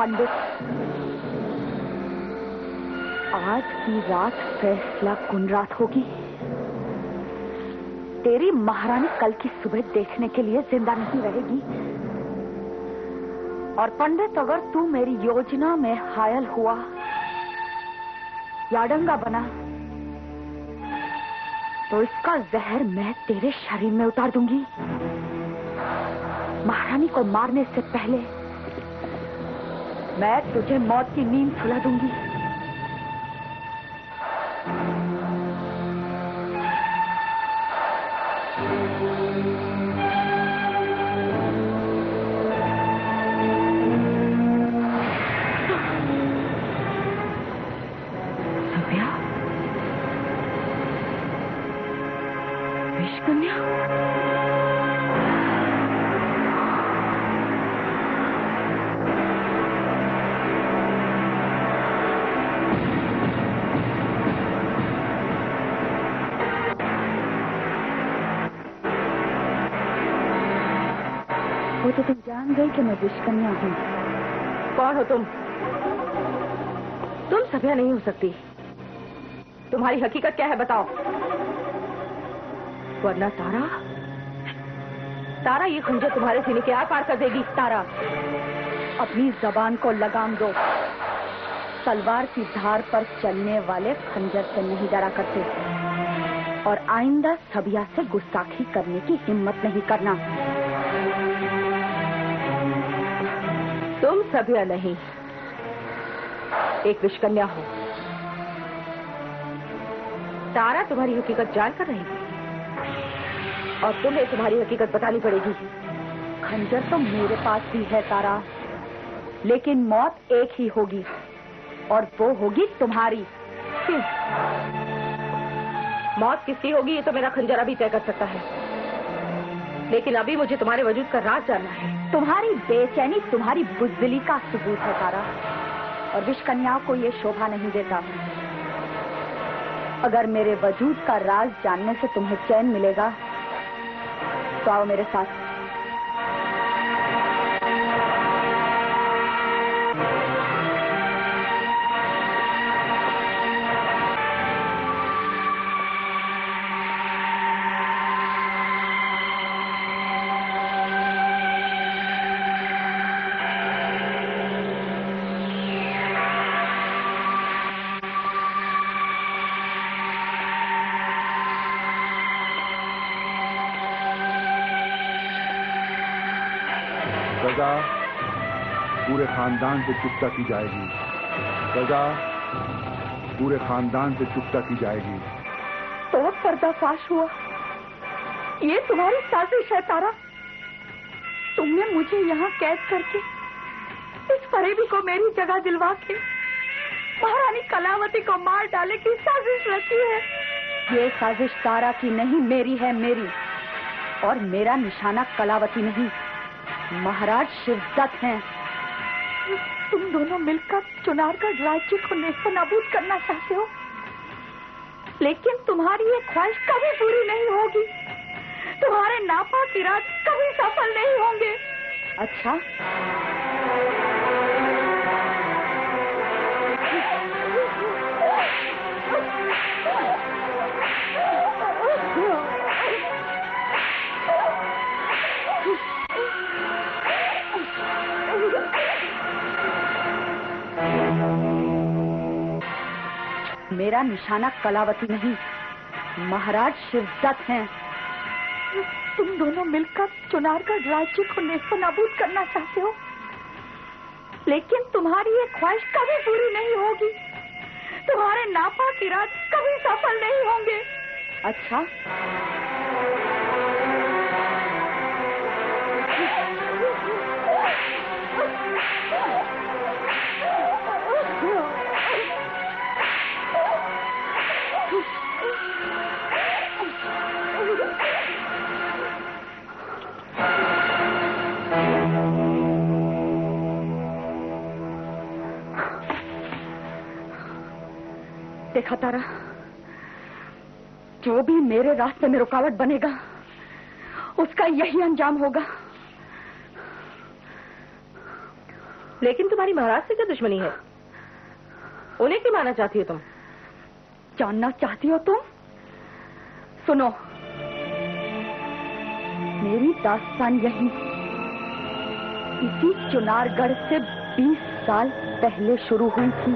पंडित, आज की रात फैसला कुन रात होगी। तेरी महारानी कल की सुबह देखने के लिए जिंदा नहीं रहेगी। और पंडित, अगर तू मेरी योजना में हायल हुआ या डंगा बना तो इसका जहर मैं तेरे शरीर में उतार दूंगी। महारानी को मारने से पहले मैं तुझे मौत की नींद सुला दूंगी। सभ्या, विषकन्या, वो तो तुम जान गई कि मैं विषकन्या हूँ। कौन हो तुम? तुम सभ्या नहीं हो सकती। तुम्हारी हकीकत क्या है बताओ, वरना तारा ये खंजर तुम्हारे सीने के आर पार कर देगी। तारा, अपनी जबान को लगाम दो। तलवार की धार पर चलने वाले खंजर से नहीं डरा करते, और आइंदा सभ्या से गुस्ताखी करने की हिम्मत नहीं करना। तुम सभ्या नहीं, एक विषकन्या हो। तारा तुम्हारी हकीकत जानकर रहेगी और तुम्हें तुम्हारी हकीकत बतानी पड़ेगी। खंजर तो मेरे पास भी है तारा, लेकिन मौत एक ही होगी और वो होगी तुम्हारी। मौत किसकी होगी ये तो मेरा खंजर अभी तय कर सकता है, लेकिन अभी मुझे तुम्हारे वजूद का राज जानना है। तुम्हारी बेचैनी तुम्हारी बुज़दिली का सबूत है तारा, और विषकन्याओं को ये शोभा नहीं देता। अगर मेरे वजूद का राज जानने से तुम्हें चैन मिलेगा तो आओ मेरे साथ। सजा पूरे खानदान से चुकता की जाएगी। सजा पूरे खानदान से चुकता की जाएगी। तो पर्दाफाश हुआ। ये तुम्हारी साजिश है तारा। तुमने मुझे यहाँ कैद करके इस फरेबी को मेरी जगह दिलवा के महारानी कलावती को मार डाले की साजिश रची है। ये साजिश तारा की नहीं, मेरी है, मेरी। और मेरा निशाना कलावती नहीं, महाराज शिवदत्त हैं। तुम दोनों मिलकर चुनारगढ़ राज्य को नेस्तनाबूद करना चाहते हो, लेकिन तुम्हारी ये ख्वाहिश कभी पूरी नहीं होगी। तुम्हारे नापाक इरादे कभी सफल नहीं होंगे। अच्छा, मेरा निशाना कलावती नहीं, महाराज शिवदत्त हैं। तुम दोनों मिलकर चुनारगढ़ राज्य को नेस्तनाबूद करना चाहते हो, लेकिन तुम्हारी ये ख्वाहिश कभी पूरी नहीं होगी। तुम्हारे नापाक इरादे कभी सफल नहीं होंगे। अच्छा, देखा तारा, जो भी मेरे रास्ते में रुकावट बनेगा उसका यही अंजाम होगा। लेकिन तुम्हारी महाराज से क्या दुश्मनी है? उन्हें क्यों मारना चाहती हो तुम? जानना चाहती हो तुम? सुनो, मेरी दास्तान यही इसी चुनारगढ़ से 20 साल पहले शुरू हुई थी।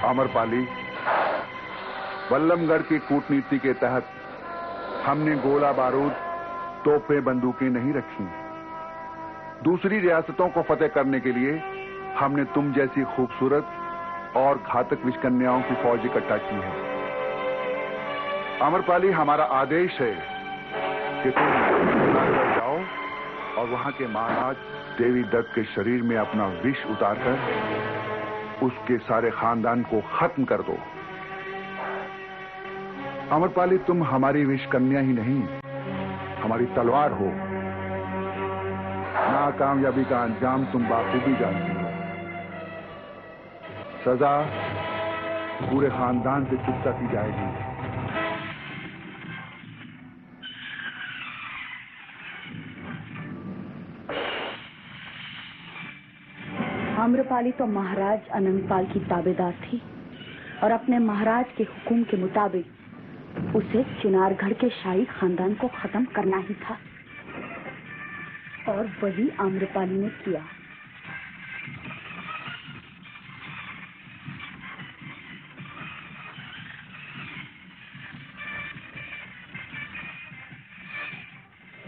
अमरपाली, बल्लमगढ़ की कूटनीति के तहत हमने गोला बारूद, तोपें, बंदूकें नहीं रखी। दूसरी रियासतों को फतेह करने के लिए हमने तुम जैसी खूबसूरत और घातक विषकन्याओं की फौज इकट्ठा की है। अमरपाली, हमारा आदेश है कि तुम चुनारगढ़ जाओ और वहां के महाराज देवी दत्त के शरीर में अपना विष उतारकर उसके सारे खानदान को खत्म कर दो। अमरपाली, तुम हमारी विषकन्या ही नहीं, हमारी तलवार हो। नाकामयाबी का अंजाम तुम बाखूबी जानती हो। सजा पूरे खानदान से चुकता की जाएगी। आम्रपाली तो महाराज अनंगपाल की ताबेदार थी और अपने महाराज के हुक्म के मुताबिक उसे चुनारगढ़ के शाही खानदान को खत्म करना ही था, और वही आम्रपाली ने किया।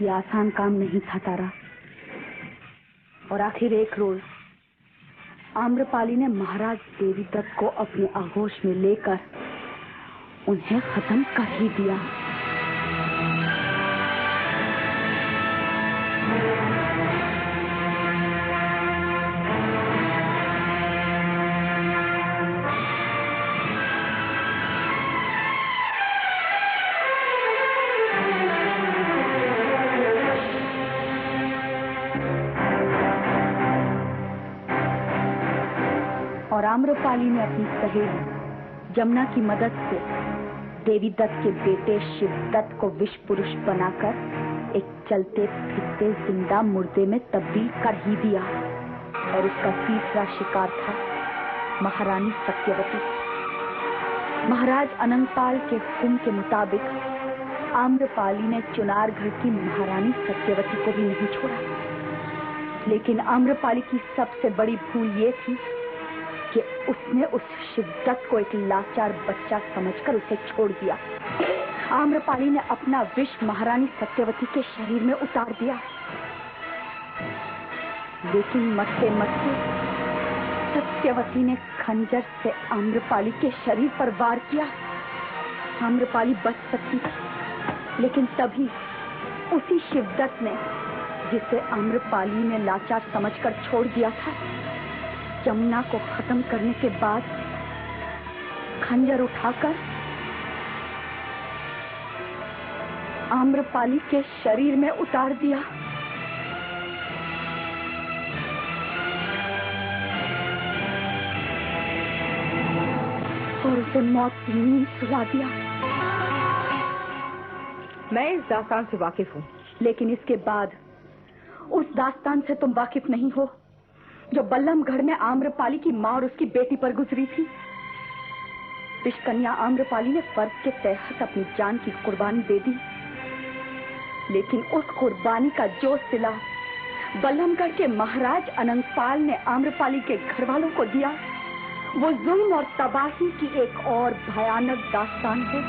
ये आसान काम नहीं था तारा, और आखिर एक रोज आम्रपाली ने महाराज देवी दत्त को अपने आगोश में लेकर उन्हें खत्म कर ही दिया। और आम्रपाली ने अपनी सहेली जमुना की मदद से देवी दत्त के बेटे शिवदत्त को विष पुरुष बनाकर एक चलते फिरते जिंदा मुर्दे में तब्दील कर ही दिया। और उसका तीसरा शिकार था महारानी सत्यवती। महाराज अनंगपाल के हुक्म के मुताबिक आम्रपाली ने चुनारगढ़ की महारानी सत्यवती को भी नहीं छोड़ा, लेकिन आम्रपाली की सबसे बड़ी भूल ये थी कि उसने उस शिवदत्त को एक लाचार बच्चा समझकर उसे छोड़ दिया। आम्रपाली ने अपना विष महारानी सत्यवती के शरीर में उतार दिया, लेकिन मरते मरते सत्यवती ने खंजर से आम्रपाली के शरीर पर वार किया। आम्रपाली बच सकती थी, लेकिन तभी उसी शिवदत्त ने, जिसे आम्रपाली ने लाचार समझकर छोड़ दिया था, जमुना को खत्म करने के बाद खंजर उठाकर आम्रपाली के शरीर में उतार दिया। और उसे मौत की नींद सुला दिया। मैं इस दास्तान से वाकिफ हूँ, लेकिन इसके बाद उस दास्तान से तुम वाकिफ नहीं हो जो बल्लमगढ़ में आम्रपाली की माँ और उसकी बेटी पर गुजरी थी। विषकन्या आम्रपाली ने फर्ज के तहत अपनी जान की कुर्बानी दे दी, लेकिन उस कुर्बानी का जो सिला बल्लमगढ़ के महाराज अनंगपाल ने आम्रपाली के घर वालों को दिया, वो जुल्म और तबाही की एक और भयानक दास्तान है।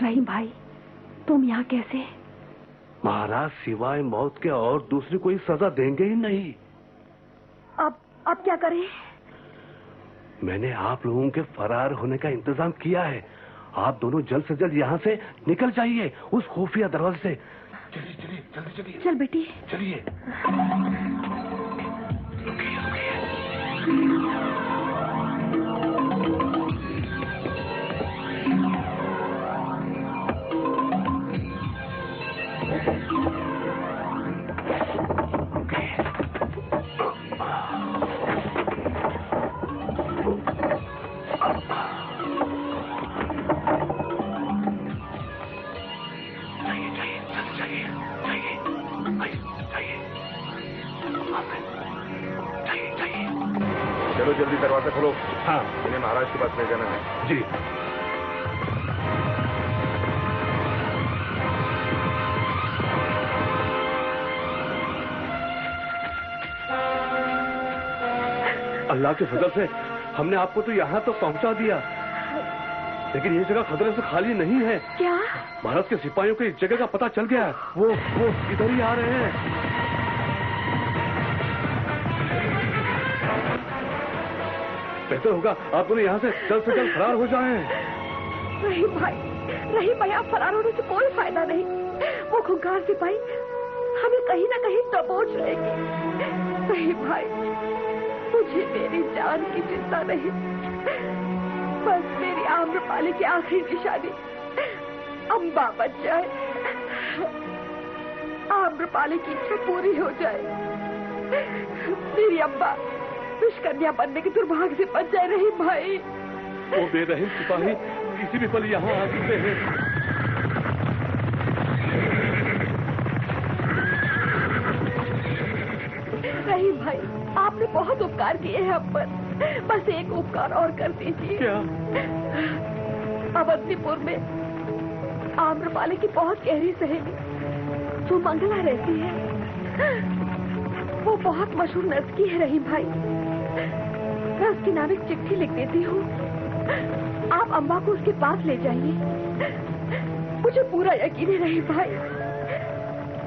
रहीम भाई, तुम यहाँ कैसे? महाराज सिवाय मौत के और दूसरी कोई सजा देंगे ही नहीं। अब क्या करें? मैंने आप लोगों के फरार होने का इंतजाम किया है। आप दोनों जल्द से जल्द यहाँ से निकल जाइए, उस खुफिया दरवाजे से। चलिए चलिए जल्दी चलिए। चल बेटी, चलिए। रुकिए रुकिए। जल्दी दरवाजा खोलो। हाँ। इन्हें महाराज के पास ले जाना है। जी। अल्लाह के फजल से हमने आपको तो यहाँ तो पहुँचा दिया, लेकिन ये जगह खतरे से खाली नहीं है। क्या? भारत के सिपाहियों को इस जगह का पता चल गया है। वो इधर ही आ रहे हैं। बेहतर होगा आप दोनों यहाँ से जल्द फरार हो जाएं। रहीम भाई, आप फरार होने से कोई फायदा नहीं। वो खूंखार सिपाही हमें कहीं ना कहीं दबोच लेंगे। रहीम भाई, मुझे मेरी जान की चिंता नहीं, बस मेरी आम्रपाली की आखिरी निशानी अम्बा बच जाए, आम्रपाली की इच्छा पूरी हो जाए, मेरी अम्बा दुष्कन्या बनने के दुर्भाग्य से बच जाए। रहीम भाई, वो बेरहम सिपाही किसी भी पल यहाँ आ सकते हैं। रहीम भाई, आपने बहुत उपकार किए हैं हम पर, बस एक उपकार और कर दीजिए। क्या? अवंतीपुर में आम्रपाली की बहुत गहरी सहेली जो मंगला रहती है, वो बहुत मशहूर नर्तकी है। रहीम भाई, मैं उसके नाम एक चिट्ठी लिख देती हूँ, आप अम्बा को उसके पास ले जाइए। मुझे पूरा यकीन है रहीम भाई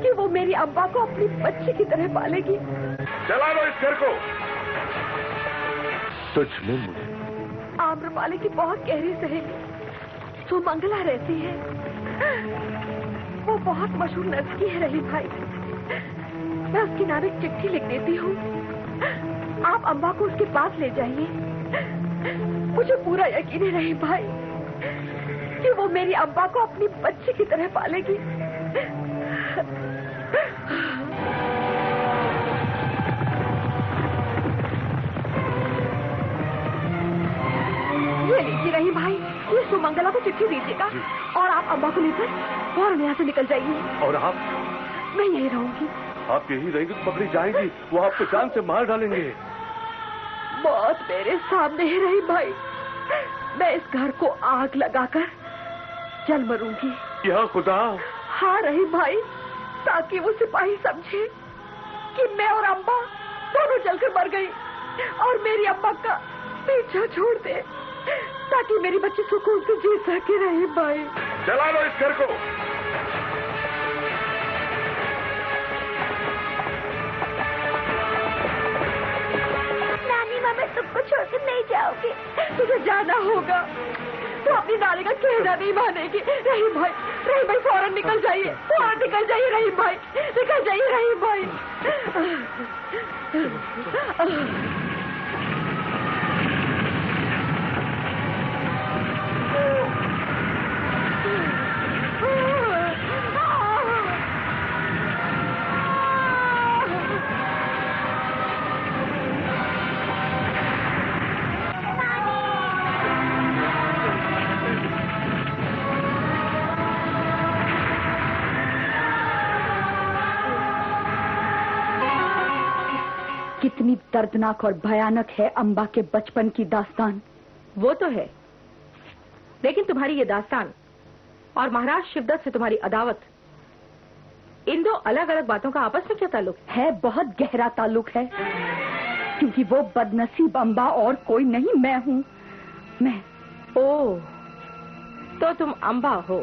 कि वो मेरी अम्बा को अपनी बच्ची की तरह पालेगी। चला लो इस घर को। तुझ में मुझे आम्रपाली की बहुत गहरी सहेली जो मंगला रहती है, वो बहुत मशहूर नर्तकी है। रहीम भाई, मैं उसके नाम एक चिट्ठी लिख देती हूँ, आप अम्बा को उसके पास ले जाइए। मुझे पूरा यकीन है रहीम भाई कि वो मेरी अम्बा को अपनी बच्ची की तरह पालेगी। ये लीजिए रहीम भाई, ये सुमंगला को चिट्ठी दीजिएगा और आप अम्बा को लेकर फौरन यहाँ से निकल जाइए। और आप? मैं यही रहूंगी। आप यही रहेंगे तो पकड़ी जाएंगी, वो आपको जान से मार डालेंगे। मौत मेरे सामने है रहीम भाई, मैं इस घर को आग लगाकर जल मरूंगी। या खुदा! हाँ रहीम भाई, ताकि वो सिपाही समझे कि मैं और अम्बा दोनों जलकर मर गई और मेरी अम्बा का पीछा छोड़ दे, ताकि मेरी बच्ची सुकून से जी सके। रहीम भाई, चला लो इस घर को। नानी माँ, मैं तुमको छोड़कर नहीं जाऊंगी। तुझे जाना होगा तो अपनी नानी का कहना नहीं मानेगी। रहीम भाई, फौरन निकल जाइए, रहीम भाई, निकल जाइए रहीम भाई। कितनी दर्दनाक और भयानक है अम्बा के बचपन की दास्तान। वो तो है, लेकिन तुम्हारी ये दास्तान और महाराज शिवदत्त से तुम्हारी अदावत, इन दो अलग अलग बातों का आपस में क्या ताल्लुक है? बहुत गहरा ताल्लुक है, क्योंकि वो बदनसीब अम्बा और कोई नहीं, मैं हूँ। मैं। ओह, तो तुम अम्बा हो,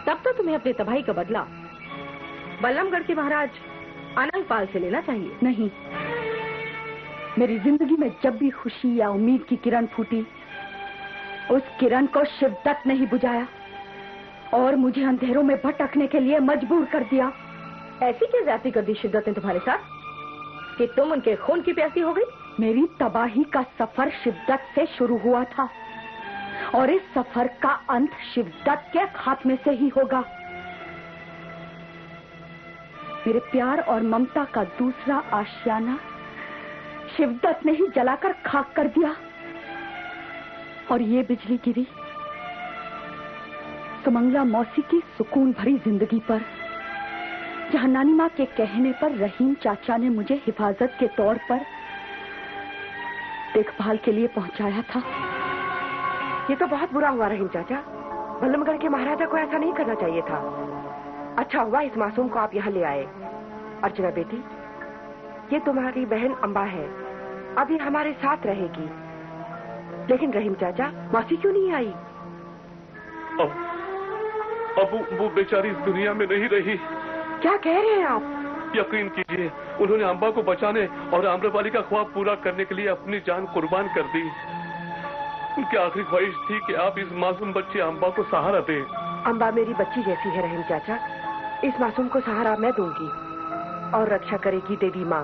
तब तो तुम्हें अपनी तबाही का बदला बल्लमगढ़ के महाराज अनंगपाल से लेना चाहिए। नहीं, मेरी जिंदगी में जब भी खुशी या उम्मीद की किरण फूटी, उस किरण को शिवदत्त ने ही बुझाया और मुझे अंधेरों में भटकने के लिए मजबूर कर दिया। ऐसी क्या ज्यादती कर दी शिवदत्त ने तुम्हारे साथ कि तुम उनके खून की प्यासी हो गई? मेरी तबाही का सफर शिवदत्त से शुरू हुआ था और इस सफर का अंत शिवदत्त के खात्मे से ही होगा। मेरे प्यार और ममता का दूसरा आशियाना शिवदत्त ने ही जलाकर खाक कर दिया और ये बिजली गिरी सुमंगला मौसी की सुकून भरी जिंदगी पर, जहां नानी माँ के कहने पर रहीम चाचा ने मुझे हिफाजत के तौर पर देखभाल के लिए पहुंचाया था। ये तो बहुत बुरा हुआ रहीम चाचा। बल्लमगढ़ के महाराजा को ऐसा नहीं करना चाहिए था। अच्छा हुआ इस मासूम को आप यहाँ ले आए। अर्चना बेटी, ये तुम्हारी बहन अम्बा है, अभी हमारे साथ रहेगी। लेकिन रहीम चाचा, मौसी क्यों नहीं आई? अब वो बेचारी इस दुनिया में नहीं रही। क्या कह रहे हैं आप? यकीन कीजिए, उन्होंने अम्बा को बचाने और आम्रपाली का ख्वाब पूरा करने के लिए अपनी जान कुर्बान कर दी। उनकी आखिरी ख्वाहिश थी कि आप इस मासूम बच्ची अम्बा को सहारा दें। अम्बा मेरी बच्ची जैसी है रहीम चाचा। इस मासूम को सहारा मैं दूंगी और रक्षा करेगी देवी माँ।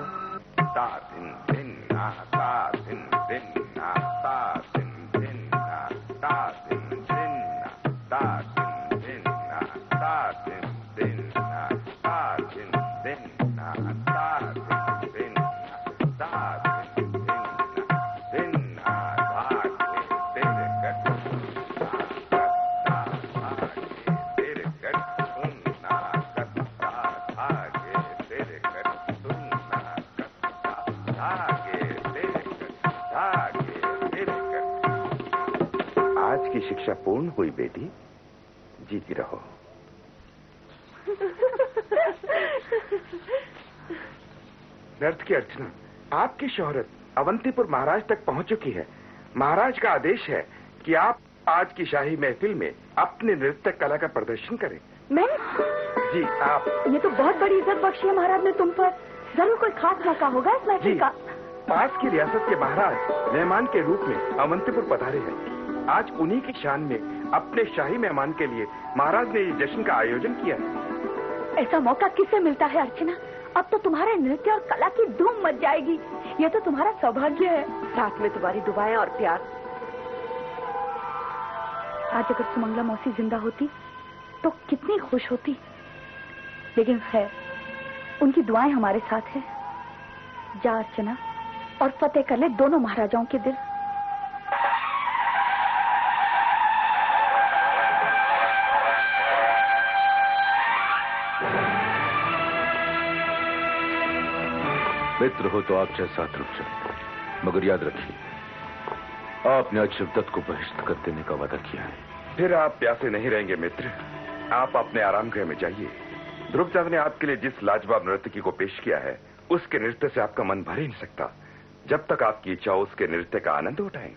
आज की शिक्षा पूर्ण हुई बेटी, जीती रहो। नर्त की अर्चना, आपकी शोहरत अवंतीपुर महाराज तक पहुंच चुकी है। महाराज का आदेश है कि आप आज की शाही महफिल में अपने नृत्य कला का प्रदर्शन करें। मैं? जी आप। ये तो बहुत बड़ी इज्जत बख्शी है महाराज ने तुम पर। जरूर कोई खास मौका होगा इस महफिल का। पास की रियासत के महाराज मेहमान के रूप में अवंतीपुर पधारे हैं। आज उन्हीं की शान में अपने शाही मेहमान के लिए महाराज ने ये जश्न का आयोजन किया है। ऐसा मौका किसे मिलता है अर्चना? अब तो तुम्हारे नृत्य और कला की धूम मच जाएगी। ये तो तुम्हारा सौभाग्य है। साथ में तुम्हारी दुआएं और प्यार। आज अगर सुमंगला मौसी जिंदा होती तो कितनी खुश होती। लेकिन खैर, उनकी दुआएं हमारे साथ है। जा अर्चना और फतेह कर ले दोनों महाराजाओं के दिल। मित्र हो तो आप चाहे साथ रुक जाए, मगर याद रखिए, आपने आज शिवदत्त को बहिष्ठ कर देने का वादा किया है। फिर आप प्यासे नहीं रहेंगे मित्र। आप अपने आराम गृह में जाइए। ध्रुवचंद ने आपके लिए जिस लाजवाब नर्तकी को पेश किया है, उसके नृत्य से आपका मन भर ही नहीं सकता। जब तक आपकी इच्छा हो उसके नृत्य का आनंद उठाएं।